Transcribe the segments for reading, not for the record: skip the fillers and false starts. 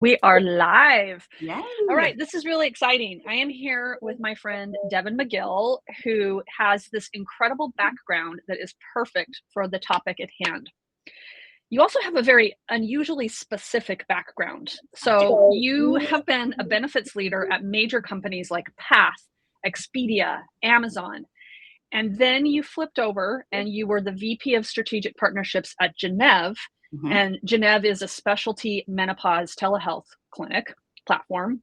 We are live. All Yay. right, this is really exciting. I am here with my friend Devon McGill, who has this incredible background that is perfect for the topic at hand. You also have a very unusually specific background. I do. So, you have been a benefits leader at major companies like Path, Expedia, Amazon, and then you flipped over and you were the VP of Strategic Partnerships at Gennev. Mhm. And Gennev is a specialty menopause telehealth clinic platform.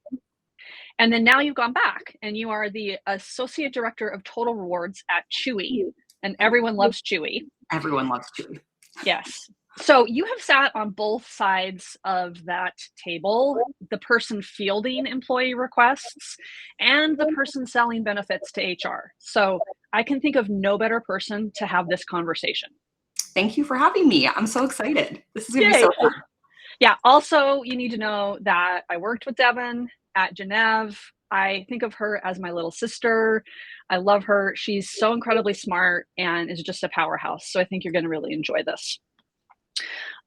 And then now you've gone back and you are the Associate Director of Total Rewards at Chewy. And everyone loves Chewy. Everyone loves Chewy. Yes. So you have sat on both sides of that table, the person fielding employee requests and the person selling benefits to HR. So I can think of no better person to have this conversation. Thank you for having me. I'm so excited. This is going to be Yay. so fun. Yeah. Also, you need to know that I worked with Devon at Gennev. I think of her as my little sister. I love her. She's so incredibly smart and is just a powerhouse. So I think you're going to really enjoy this.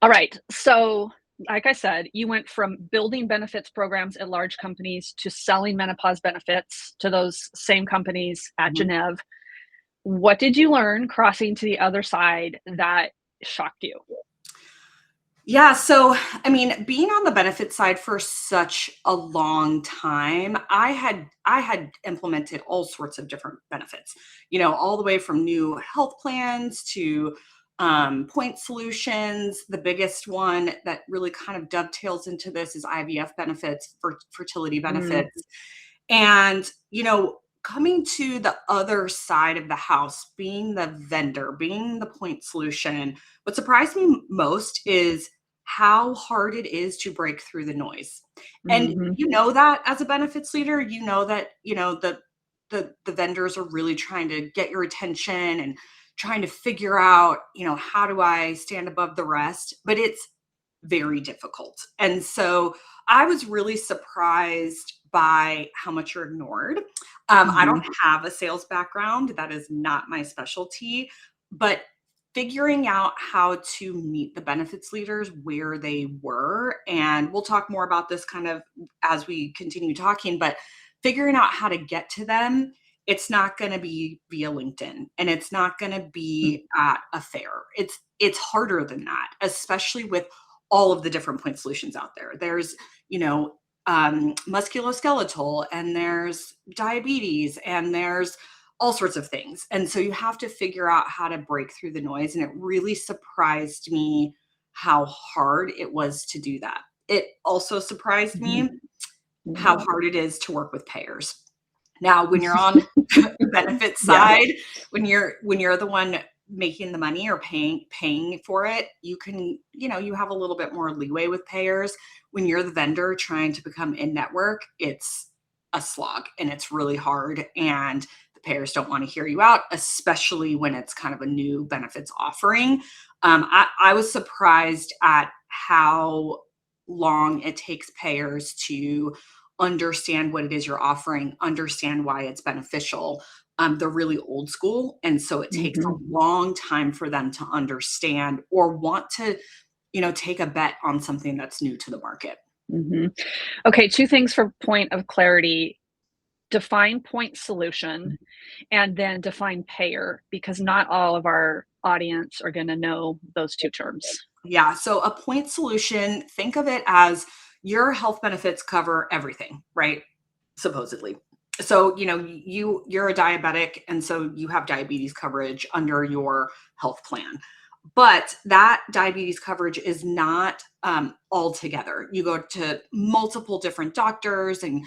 All right. So, like I said, you went from building benefits programs at large companies to selling menopause benefits to those same companies at Mhm. Gennev. What did you learn crossing to the other side that shocked you? Yeah, so I mean, being on the benefit side for such a long time, I had implemented all sorts of different benefits, all the way from new health plans to point solutions. The biggest one that really kind of dovetails into this is IVF benefits, for fertility Mm, benefits. And, coming to the other side of the house, being the vendor, being the point solution, what surprised me most is how hard it is to break through the noise. And mhm, you know that as a benefits leader, you know that, the vendors are really trying to get your attention and trying to figure out, how do I stand above the rest? But it's very difficult. And so I was really surprised by how much you're ignored. I don't mhm, have a sales background, that is not my specialty, but figuring out how to meet the benefits leaders where they were. And we'll talk more about this kind of as we continue talking, but figuring out how to get to them. It's not going to be via LinkedIn and it's not going to mm, be at a fair. It's harder than that, especially with all of the different point solutions out there. There's, musculoskeletal, and there's diabetes, and there's all sorts of things. And so you have to figure out how to break through the noise. And it really surprised me how hard it was to do that. It also surprised mhm, me mhm. how hard it is to work with payers. Now, when you're on the benefit Yeah. side, when you're the one making the money or paying for it, you can, you have a little bit more leeway with payers. When you're the vendor trying to become in network, it's a slog and it's really hard. And the payers don't want to hear you out, especially when it's kind of a new benefits offering. I was surprised at how long it takes payers to understand what it is you're offering, understand why it's beneficial. They're really old school. And so it takes a Mhm, long time for them to understand or want to, take a bet on something that's new to the market. mhm. Okay, 2 things for point of clarity. Define point solution and then define payer, because not all of our audience are gonna know those 2 terms. Yeah. So a point solution, think of it as your health benefits cover everything, right? Supposedly. So, you're a diabetic and so you have diabetes coverage under your health plan. But that diabetes coverage is not all together. You go to multiple different doctors and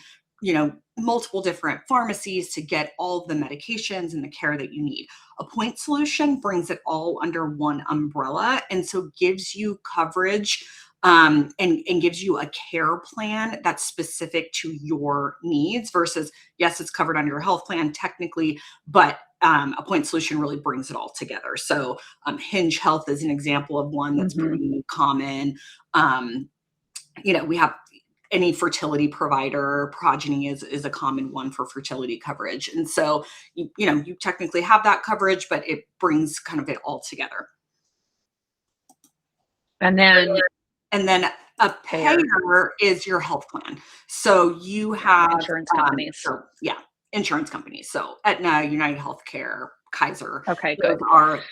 multiple different pharmacies to get all of the medications and the care that you need. A point solution brings it all under one umbrella and so gives you coverage, and gives you a care plan that's specific to your needs versus, yes, it's covered under your health plan technically, but a point solution really brings it all together. So Hinge Health is an example of one that's Mhm, pretty common. We have any fertility provider. Progeny is a common one for fertility coverage. And so, you technically have that coverage, but it brings kind of it all together. and then And then A Payer. payer is your health plan. So you Yeah, have, insurance companies. so yeah, insurance companies. So Aetna, United Healthcare, Kaiser, Okay, good.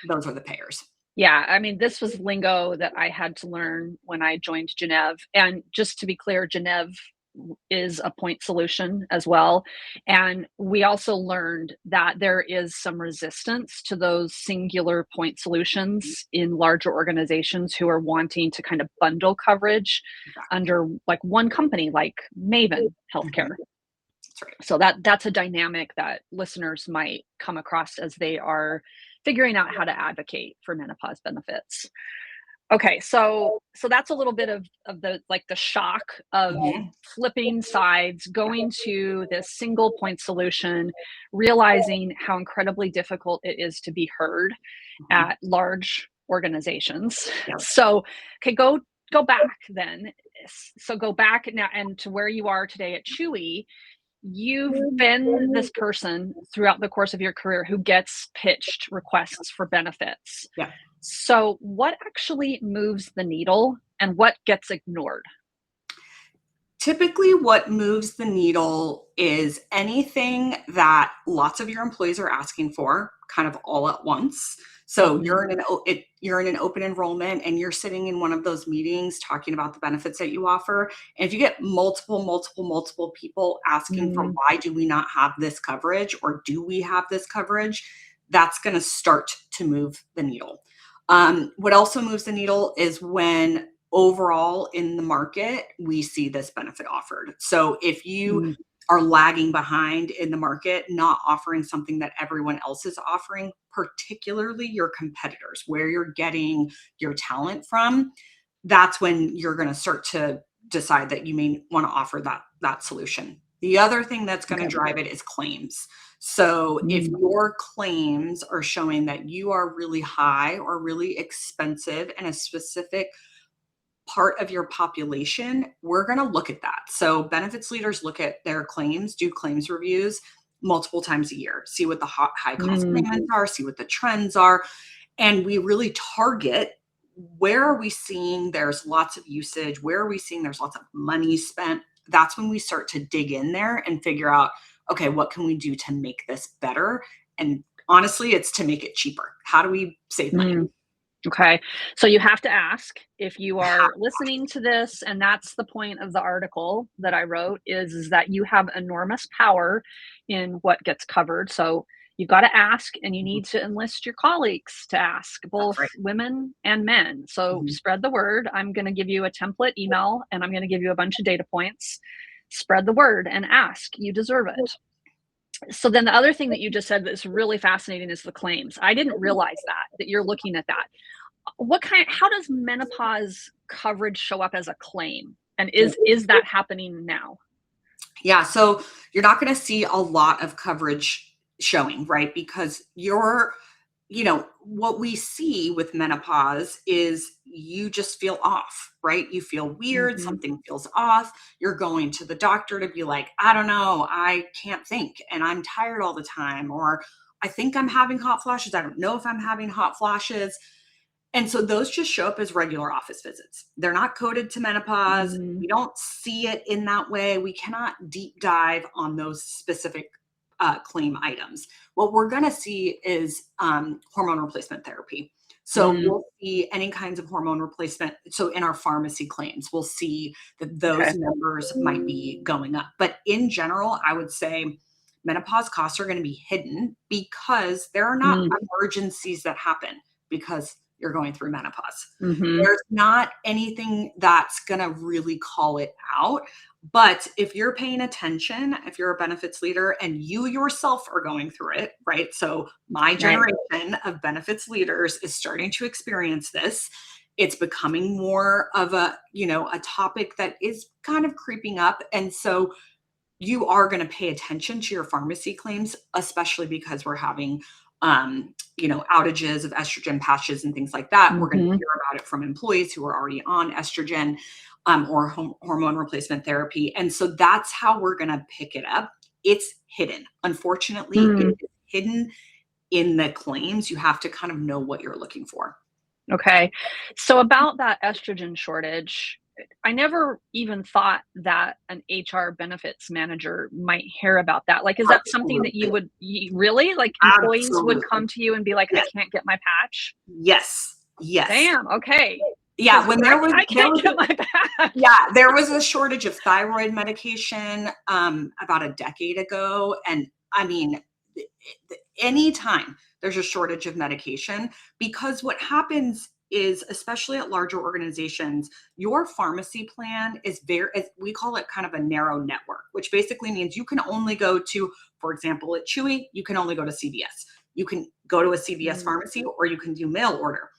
those are the payers. Yeah, I mean, this was lingo that I had to learn when I joined Gennev. And just to be clear, Gennev is a point solution as well. And we also learned that there is some resistance to those singular point solutions in larger organizations who are wanting to kind of bundle coverage Exactly. under like one company, like Maven Mhm. Healthcare. That's right. So that's a dynamic that listeners might come across as they are figuring out how to advocate for menopause benefits. Okay, so that's a little bit of the like the shock of Mhm. flipping sides, going to this single point solution, realizing how incredibly difficult it is to be heard Mhm. at large organizations. Yep. So, okay, go back then. So go back now and to where you are today at Chewy. You've been this person throughout the course of your career who gets pitched requests for benefits. Yep. So, what actually moves the needle and what gets ignored? Typically, what moves the needle is anything that lots of your employees are asking for, kind of all at once. So Mhm. you're in an open enrollment and you're sitting in one of those meetings talking about the benefits that you offer. And if you get multiple people asking for Mm, why do we not have this coverage or do we have this coverage, that's going to start to move the needle. What also moves the needle is when overall in the market, we see this benefit offered. So if you mm, are lagging behind in the market, not offering something that everyone else is offering, particularly your competitors, where you're getting your talent from, that's when you're going to start to decide that you may want to offer that solution. The other thing that's going to okay. drive it is claims. So if Mm, your claims are showing that you are really high or really expensive in a specific part of your population, we're going to look at that. So benefits leaders look at their claims, do claims reviews multiple times a year, see what the high cost mm, payments are, see what the trends are, and we really target where are we seeing there's lots of usage, where are we seeing there's lots of money spent. That's when we start to dig in there and figure out, okay, what can we do to make this better? And honestly, it's to make it cheaper. How do we save money? mm. Okay. So you have to ask if you are listening to this, and that's the point of the article that I wrote is that you have enormous power in what gets covered. So you've got to ask and you need to enlist your colleagues to ask, That's both right. women and men. So Mhm. spread the word. I'm going to give you a template email and I'm going to give you a bunch of data points. Spread the word and ask. You deserve it. So then the other thing that you just said that's really fascinating is the claims. I didn't realize that you're looking at that. How does menopause coverage show up as a claim? And is that happening now? Yeah, so you're not going to see a lot of coverage showing, right? Because what we see with menopause is you just feel off, right? You feel weird, Mhm. something feels off. You're going to the doctor to be like, I don't know, I can't think and I'm tired all the time, or I think I'm having hot flashes. I don't know if I'm having hot flashes. And so those just show up as regular office visits. They're not coded to menopause. Mm, We don't see it in that way. We cannot deep dive on those specific claim items. What we're going to see is hormone replacement therapy. So mm, we'll see any kinds of hormone replacement. So in our pharmacy claims, we'll see that those okay. numbers might be going up. But in general, I would say menopause costs are going to be hidden because there are not Mm, emergencies that happen because you're going through menopause. mhm, There's not anything that's going to really call it out. But if you're paying attention, if you're a benefits leader and you yourself are going through it, right? So my right. generation of benefits leaders is starting to experience this. It's becoming more of a topic that is kind of creeping up. And so you are going to pay attention to your pharmacy claims, especially because we're having, outages of estrogen patches and things like that. We're going to Mhm, hear about it from employees who are already on estrogen or hormone replacement therapy. And so that's how we're going to pick it up. It's hidden. Unfortunately, it mm. is hidden in the claims. You have to kind of know what you're looking for. Okay. So about that estrogen shortage, I never even thought that an HR benefits manager might hear about that. Like, is that something that Absolutely. really, like, employees would Absolutely. come to you and be like, I Yes. can't get my patch? Yes. Yes. Damn, okay. Yeah. Because When I there can't was get my patch. yeah, there was a shortage of thyroid medication about a decade ago. And I mean, anytime there's a shortage of medication, because what happens is, especially at larger organizations, your pharmacy plan is we call it kind of a narrow network, which basically means you can only go to, for example, at Chewy, you can only go to CVS. You can go to a CVS Mm, pharmacy or you can do mail order.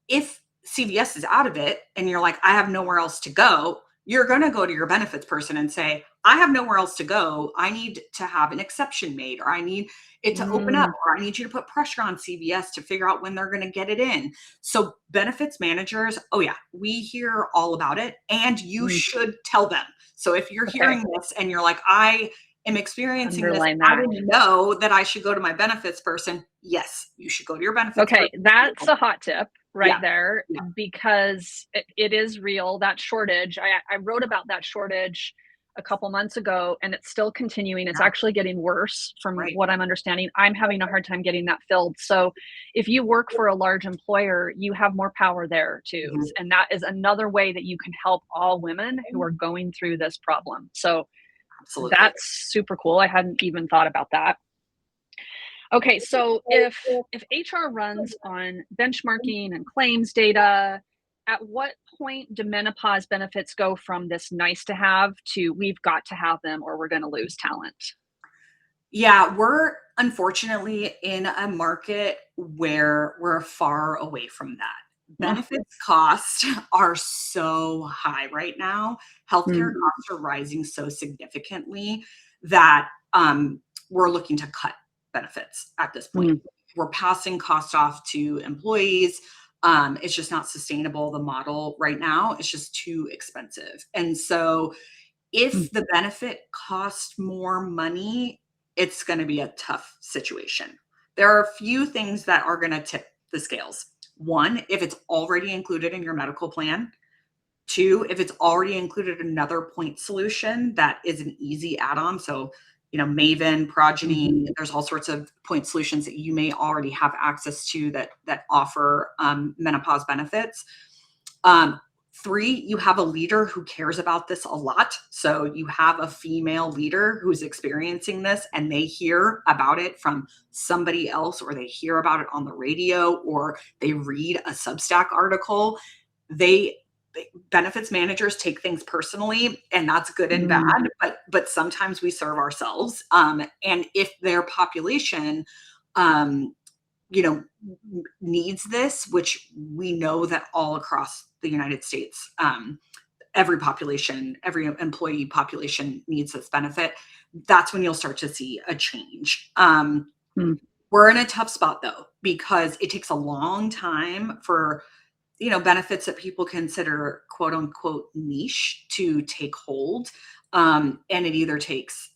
If CVS is out of it and you're like, I have nowhere else to go, you're going to go to your benefits person and say, I have nowhere else to go. I need to have an exception made, or I need it to open up, mm, or I need you to put pressure on CVS to figure out when they're going to get it in. So, benefits managers, oh, yeah, we hear all about it and you mm. should tell them. So, if you're Okay, hearing this and you're like, I am experiencing this, underline I that. didn't know that I should go to my benefits person. Yes, you should go to your benefits Okay, person. that's a hot tip Yeah. right there Yeah. because it is real. That shortage. I wrote about that shortage a couple months ago and it's still continuing. It's Yeah. actually getting worse from Right. what I'm understanding. I'm having a hard time getting that filled. So if you work for a large employer, you have more power there too. Mhm. And that is another way that you can help all women who are going through this problem. So Absolutely. that's super cool. I hadn't even thought about that. Okay, so if HR runs on benchmarking and claims data, at what point do menopause benefits go from this nice to have to we've got to have them or we're going to lose talent? Yeah, we're unfortunately in a market where we're far away from that. Ugh, Benefits costs are so high right now. Healthcare mm, costs are rising so significantly that we're looking to cut benefits at this point. mm, We're passing cost off to employees. It's just not sustainable. The model right now is just too expensive. And so mm, if the benefit costs more money, it's going to be a tough situation. There are a few things that are going to tip the scales. One, if it's already included in your medical plan. Two, if it's already included another point solution that is an easy add-on. So, Maven, mhm, Progeny, there's all sorts of point solutions that you may already have access to that offer menopause benefits. Um, Three, you have a leader who cares about this a lot. So you have a female leader who's experiencing this and they hear about it from somebody else, or they hear about it on the radio, or they read a Substack article. They Benefits managers take things personally, and that's good and bad, mm, but sometimes we serve ourselves. And if their population um, you know, needs this, which we know that all across the United States, every employee population needs this benefit. That's when you'll start to see a change. mm, We're in a tough spot though, because it takes a long time for benefits that people consider quote unquote niche to take hold. And it either takes,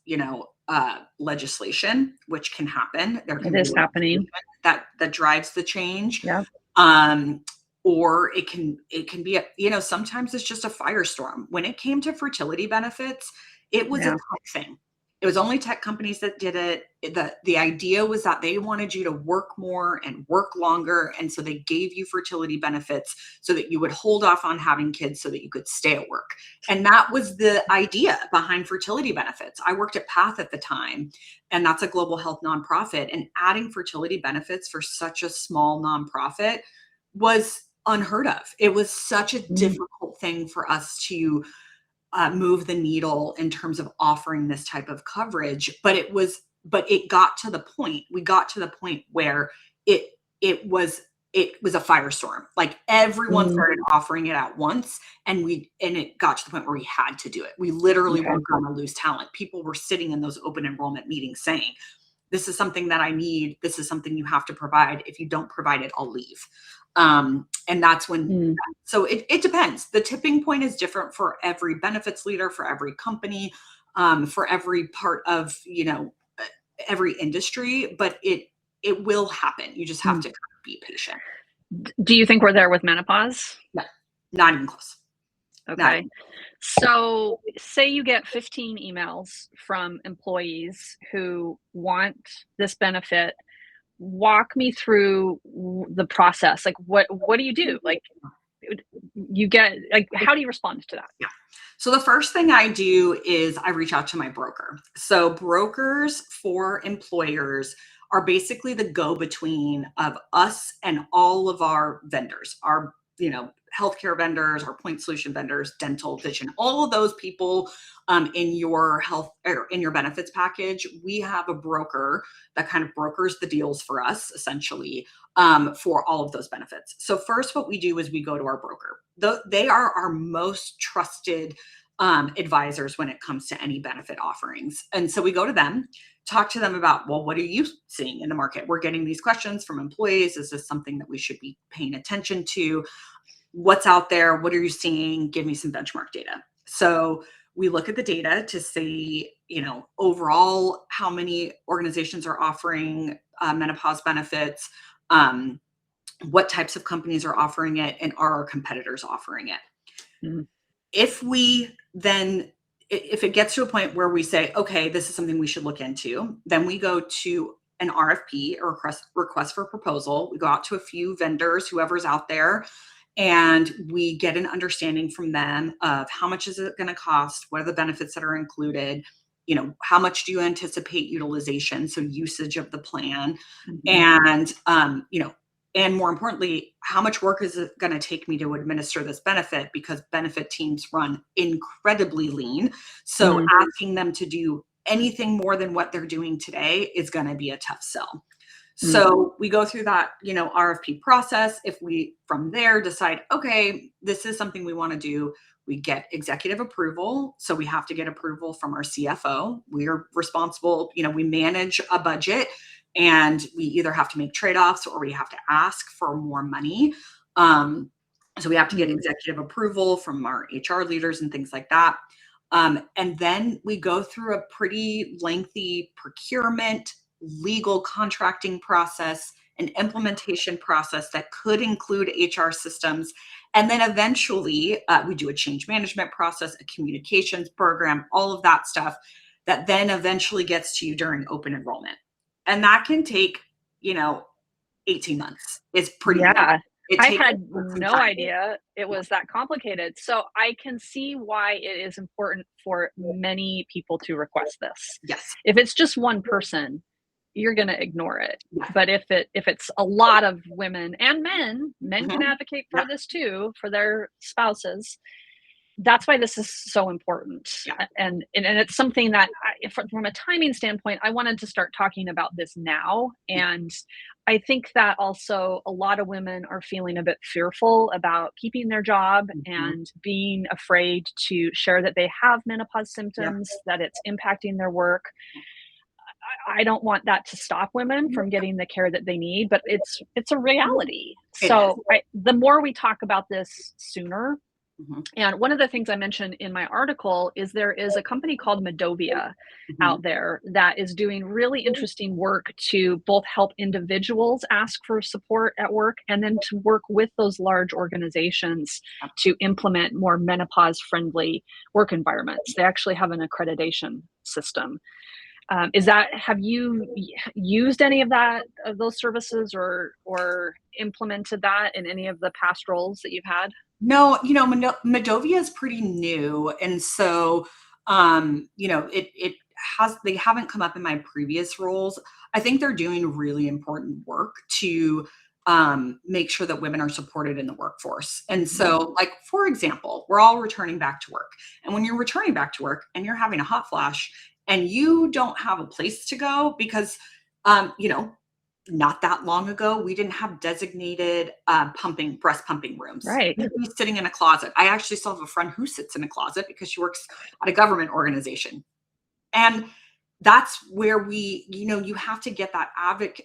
legislation, which can happen. There it can be is legislation happening. that drives the change. Yeah, Um, or it can be sometimes it's just a firestorm. When it came to fertility benefits, it was a yeah, tech thing. It was only tech companies that did it. The idea was that they wanted you to work more and work longer. And so they gave you fertility benefits so that you would hold off on having kids so that you could stay at work. And that was the idea behind fertility benefits. I worked at Path at the time, and that's a global health nonprofit. And adding fertility benefits for such a small nonprofit was unheard of. It was such a mm, difficult thing for us to move the needle in terms of offering this type of coverage. But it got to the point. We got to the point where it it was it was a firestorm. Like everyone mm, started offering it at once, and it got to the point where we had to do it. We literally okay, weren't going to lose talent. People were sitting in those open enrollment meetings saying, this is something that I need. This is something you have to provide. If you don't provide it, I'll leave. And that's when, mm, so it depends. The tipping point is different for every benefits leader, for every company, for every part of, every industry, but it will happen. You just have mm. to kind of be patient. Do you think we're there with menopause? No, not even close. Not Okay. So, say you get 15 emails from employees who want this benefit. Walk me through the process. Like, what do you do? Like, you get like, how do you respond to that? Yeah. So the first thing I do is I reach out to my broker. So brokers for employers are basically the go-between of us and all of our vendors, our, healthcare vendors, our point solution vendors, dental, vision, all of those people in your health or in your benefits package. We have a broker that kind of brokers the deals for us, essentially, for all of those benefits. So first, what we do is we go to our broker. They are our most trusted advisors when it comes to any benefit offerings. And so we go to them, talk to them about, well, what are you seeing in the market? We're getting these questions from employees. Is this something that we should be paying attention to? What's out there? What are you seeing? Give me some benchmark data. So we look at the data to see, overall how many organizations are offering menopause benefits, what types of companies are offering it, and are our competitors offering it. Mhm. If we then, if it gets to a point where we say, okay, this is something we should look into, then we go to an RFP or request for proposal. We go out to a few vendors, whoever's out there, and we get an understanding from them of how much is it going to cost, what are the benefits that are included, how much do you anticipate utilization, so usage of the plan, Mhm. and more importantly, how much work is it going to take me to administer this benefit, because benefit teams run incredibly lean. So Mhm. asking them to do anything more than what they're doing today is going to be a tough sell. Mhm. So we go through that, RFP process. If we from there decide, okay, this is something we want to do, we get executive approval. So we have to get approval from our CFO. We're responsible, we manage a budget, and we either have to make trade-offs or we have to ask for more money. So we have to get Mhm. executive approval from our HR leaders and things like that. And then we go through a pretty lengthy procurement, legal contracting process, an implementation process that could include HR systems. And then eventually we do a change management process, a communications program, all of that stuff that then eventually gets to you during open enrollment. And that can take, you know, 18 months. It's pretty long. Yeah. It I takes had some no time. idea it was that complicated. So I can see why it is important for many people to request this. Yes. If it's just one person, you're going to ignore it. Yes. But if it's a lot of women and men can Mhm. advocate for Yep. this too for their spouses. That's why this is so important. Yeah. And it's something that from a timing standpoint, I wanted to start talking about this now. Yeah. And I think that also a lot of women are feeling a bit fearful about keeping their job Mhm. and being afraid to share that they have menopause Yep. symptoms, that it's impacting their work. I don't want that to stop women from getting the care that they need, but it's a reality. It is. So the more we talk about this sooner, Mhm. and one of the things I mentioned in my article is there is a company called Medovia Mhm. out there that is doing really interesting work to both help individuals ask for support at work and then to work with those large organizations Yep. to implement more menopause friendly work environments. They actually have an accreditation system. Is that have you used any of those services or implemented that in any of the past roles that you've had? No, Medovia is pretty new, and so, it has they haven't come up in my previous roles. I think they're doing really important work to, make sure that women are supported in the workforce, and Mhm. so, like, for example, we're all returning back to work, and when you're returning back to work and you're having a hot flash and you don't have a place to go because, um, you know, not that long ago, we didn't have designated breast pumping rooms. Right. You'd be sitting in a closet. I actually still have a friend who sits in a closet because she works at a government organization. And that's where you have to get that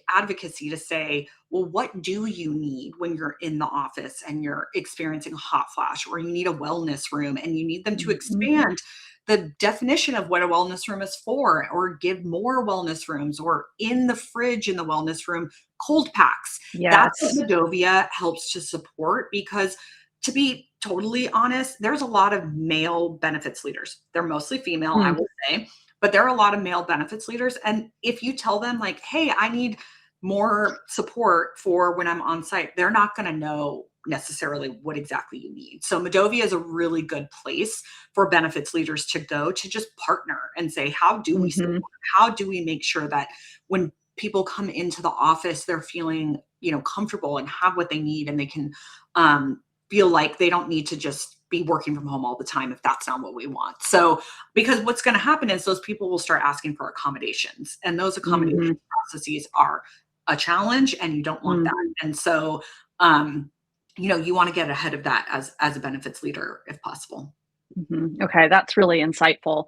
advocacy to say, well, what do you need when you're in the office and you're experiencing a hot flash, or you need a wellness room and you need them to Mhm. expand the definition of what a wellness room is for, or give more wellness rooms, or in the fridge in the wellness room, cold packs. That's what Yes. Medovia helps to support, because to be totally honest, there's a lot of male benefits leaders. They're mostly female, I Mm. will say, but there are a lot of male benefits leaders. And if you tell them, like, hey, I need more support for when I'm on site, they're not going to know necessarily what exactly you need. So Medovia is a really good place for benefits leaders to go to just partner and say, how do we support? Mhm. How do we make sure that when people come into the office, they're feeling, comfortable and have what they need, and they can feel like they don't need to just be working from home all the time if that's not what we want. So, because what's going to happen is those people will start asking for accommodations, and those accommodation Mhm. processes are a challenge, and you don't want Mm. that. And so, um, you want to get ahead of that as a benefits leader if possible. Mhm. Okay, that's really insightful.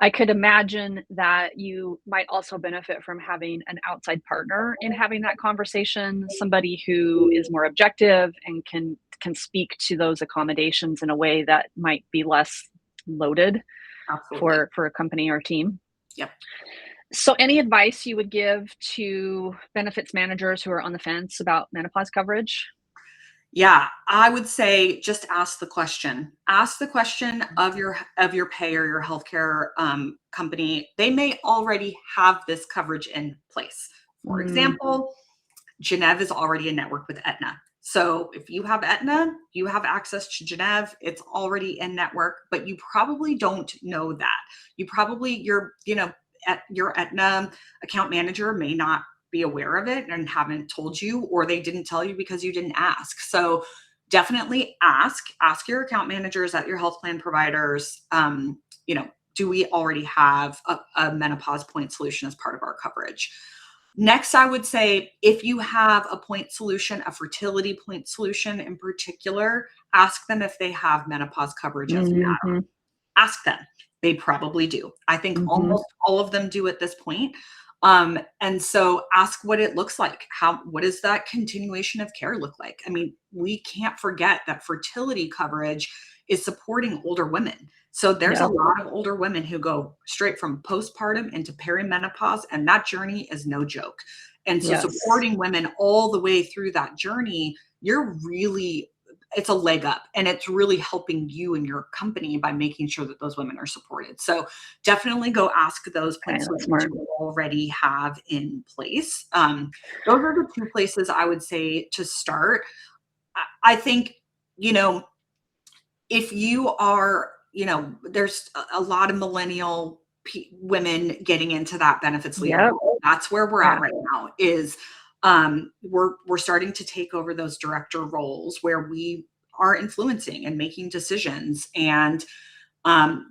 I could imagine that you might also benefit from having an outside partner in having that conversation, somebody who is more objective and can speak to those accommodations in a way that might be less loaded Absolutely. for a company or team. Yep. So any advice you would give to benefits managers who are on the fence about menopause coverage? Yeah, I would say just ask the question. Ask the question of your payer, your healthcare company. They may already have this coverage in place. For Mm, example, Gennev is already a network with Aetna. So if you have Aetna, you have access to Gennev. It's already in network, but you probably don't know that. You probably at your Aetna account manager may not be aware of it and haven't told you, or they didn't tell you because you didn't ask. So definitely ask your account managers at your health plan providers. Do we already have a menopause point solution as part of our coverage? Next, I would say if you have a point solution, a fertility point solution in particular, ask them if they have menopause coverage as an mhm, ask them. They probably do. I think mhm. almost all of them do at this point. And so ask what it looks like. What does that continuation of care look like? I mean, we can't forget that fertility coverage is supporting older women. So there's a Yep, lot of older women who go straight from postpartum into perimenopause, and that journey is no joke. And so yes. supporting women all the way through that journey, it's a leg up, and it's really helping you and your company by making sure that those women are supported. So definitely go ask those Okay, point that's solutions smart. you already have in place. Those are the two places I would say to start. I think, you know, if you are, there's a lot of millennial women getting into that benefits leader Yep, role. That's where we're at yeah. right now is we're starting to take over those director roles where we are influencing and making decisions. And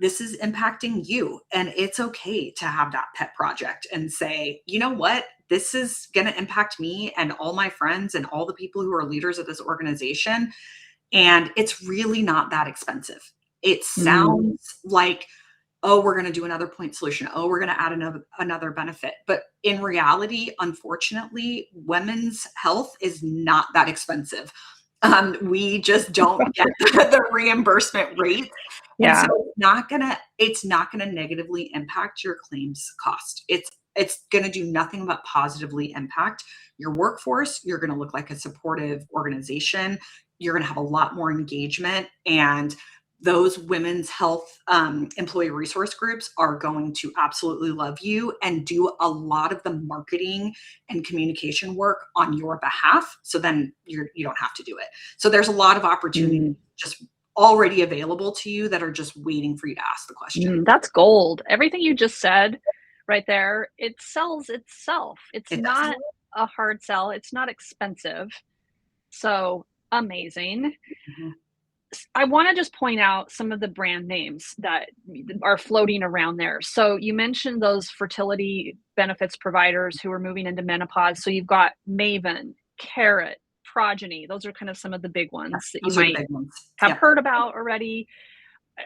this is impacting you. And it's okay to have that pet project and say, you know what? This is going to impact me and all my friends and all the people who are leaders of this organization, and it's really not that expensive. It Mm, sounds like, oh, we're going to do another point solution. Oh, we're going to add another benefit. But in reality, unfortunately, women's health is not that expensive. We just don't get the reimbursement rate. And so yeah, it's not gonna negatively impact your claims cost. It's gonna do nothing but positively impact your workforce. You're gonna look like a supportive organization. You're gonna have a lot more engagement, and those women's health employee resource groups are going to absolutely love you and do a lot of the marketing and communication work on your behalf. So then you don't have to do it. So there's a lot of opportunity mm, just already available to you that are just waiting for you to ask the question. that's gold. Everything you just said right there, it sells itself. It's It does. not a hard sell, it's not expensive, so amazing. Mhm. I wanna just point out some of the brand names that are floating around there. So you mentioned those fertility benefits providers who are moving into menopause. So you've got Maven, Carrot, Progeny. Those are kind of some of the big ones that you Those are the might big ones. have Yep. heard about already.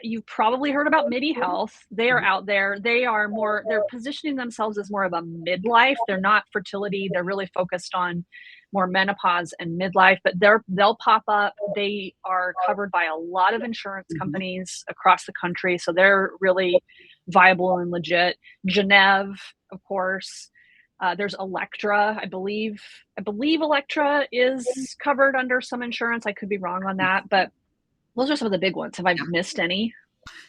You've probably heard about MIDI Health. They are Mhm. out there. They're positioning themselves as more of a midlife. They're not fertility. They're really focused on more menopause and midlife, but they'll pop up. They are covered by a lot of insurance Mhm. companies across the country, so they're really viable and legit. Gennev, of course. There's Electra. I believe Electra is covered under some insurance. I could be wrong on that, but Those are some of the big ones. Have I missed any?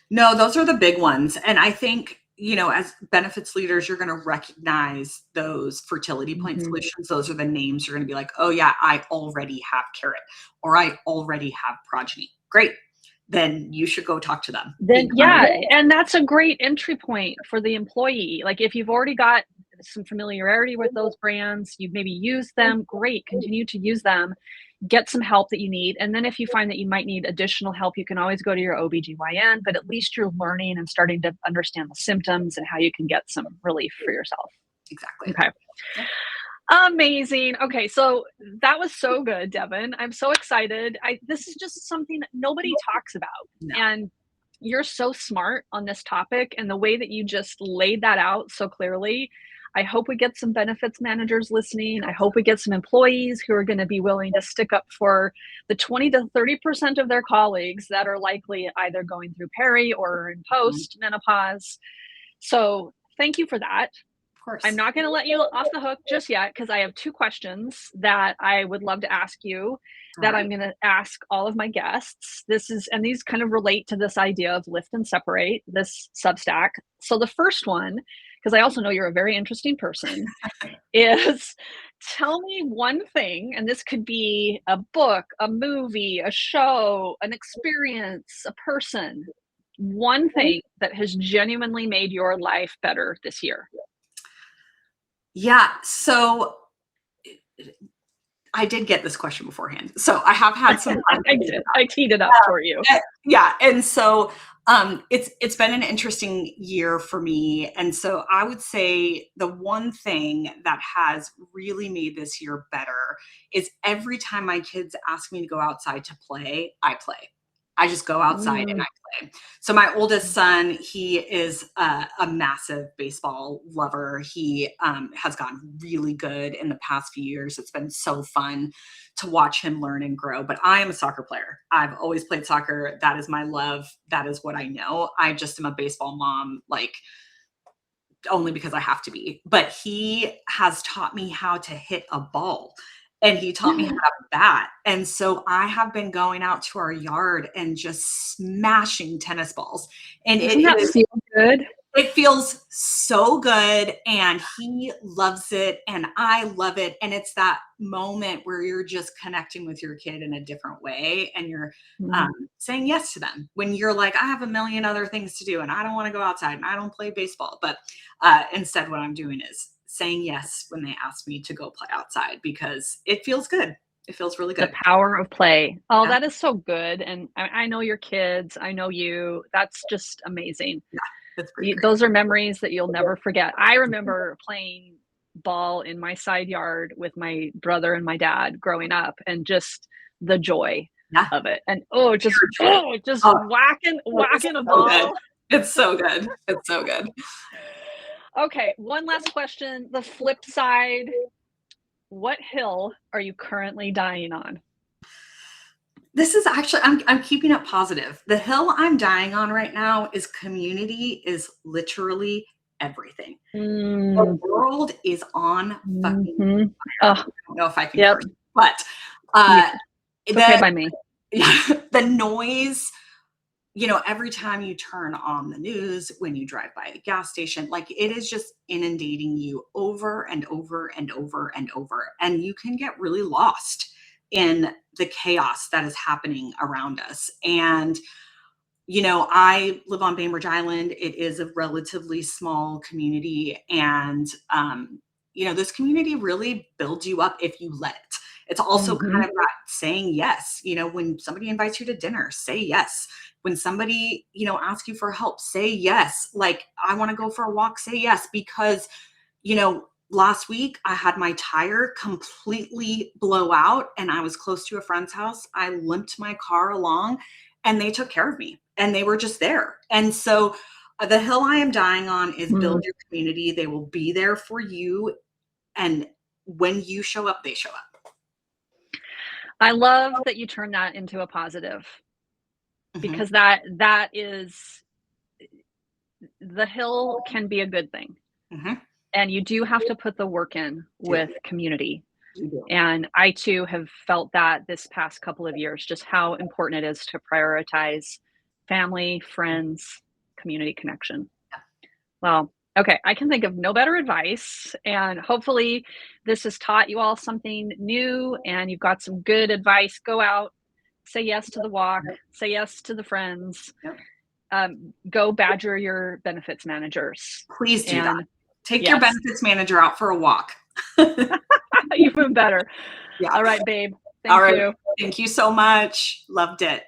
No, those are the big ones. And I think, as benefits leaders, you're going to recognize those fertility point Mhm. solutions. Those are the names you're going to be like, oh, yeah, I already have Carrot or I already have Progeny. Great. Then you should go talk to them Then because, yeah, and that's a great entry point for the employee. Like, if you've already got some familiarity with those brands, you've maybe used them, great, continue to use them, get some help that you need, and then if you find that you might need additional help, you can always go to your OBGYN, but at least you're learning and starting to understand the symptoms and how you can get some relief for yourself. exactly. Okay. Yep. Amazing. Okay, so that was so good, Devin. I'm so excited. This is just something that nobody talks about. No. And you're so smart on this topic, and the way that you just laid that out so clearly. I hope we get some benefits managers listening. I hope we get some employees who are going to be willing to stick up for the 20 to 30% of their colleagues that are likely either going through peri or in Mhm. post menopause. So, thank you for that. Of I'm course. not going to let you off the hook just yet because I have two questions that I would love to ask you All that I'm right. going to ask all of my guests. And these kind of relate to this idea of lift and separate, this Substack. So the first one, because I also know you're a very interesting person, is tell me one thing, and this could be a book, a movie, a show, an experience, a person, one thing that has genuinely made your life better this year. Yeah. So I did get this question beforehand. So I have had some time I to think did. about I teed it up for you. it. Yeah. And so it's been an interesting year for me. And so I would say the one thing that has really made this year better is every time my kids ask me to go outside to play, I play. I just go outside and Mm, I play. So my oldest son, he is a massive baseball lover. He has gotten really good in the past few years. It's been so fun to watch him learn and grow. But I am a soccer player. I've always played soccer. That is my love. That is what I know. I just am a baseball mom, like only because I have to be. But he has taught me how to hit a ball and he taught me how to bat. And so I have been going out to our yard and just smashing tennis balls. And doesn't that feel good? it feels so good and he loves it and I love it. And it's that moment where you're just connecting with your kid in a different way and you're Mhm. saying yes to them when you're like, I have a million other things to do and I don't want to go outside and I don't play baseball. But instead, what I'm doing is saying yes when they ask me to go play outside because it feels good. It feels really The good. power of play. Oh, Yeah, that is so good. And I know your kids. I know you. That's just amazing. yeah, it's pretty great. Those are memories that you'll never forget. I remember playing ball in my side yard with my brother and my dad growing up, and just the joy Yeah, of it. And pure joy. just Oh, it's whacking a so good. ball. It's so good. It's so good. Okay, one last question. The flip side. What hill are you currently dying on? This is actually I'm keeping it positive. The hill I'm dying on right now is community is literally everything. The Mm, world is on fucking mhm. fire. Oh, I don't know if I can yep. curse, but You uh it's okay the by me. the noise, every time you turn on the news, when you drive by a gas station, like it is just inundating you over and over and over and over. And you can get really lost in the chaos that is happening around us. And, I live on Bainbridge Island. It is a relatively small community. And, this community really builds you up if you let it. It's also kind Mhm. of about saying yes. When somebody invites you to dinner, say yes. When somebody, asks you for help, say yes. Like, I want to go for a walk, say yes. Because, last week I had my tire completely blow out and I was close to a friend's house. I limped my car along and they took care of me and they were just there. And so the hill I am dying on is build Mm. your community. They will be there for you. And when you show up, they show up. I love that you turn that into a positive, Mhm, because that is, the hill can be a good thing, mhm. and you do have to put the work in Do. with community. You do. And I too have felt that this past couple of years, just how important it is to prioritize family, friends, community connection. Well, okay, I can think of no better advice. And hopefully, this has taught you all something new and you've got some good advice. Go out, say yes to the walk, Yep. say yes to the friends, Yep. go badger your benefits managers. Please do that. And Take your yes, benefits manager out for a walk. even better. Yeah. All right, babe. All Thank right. you. Thank you so much. Loved it.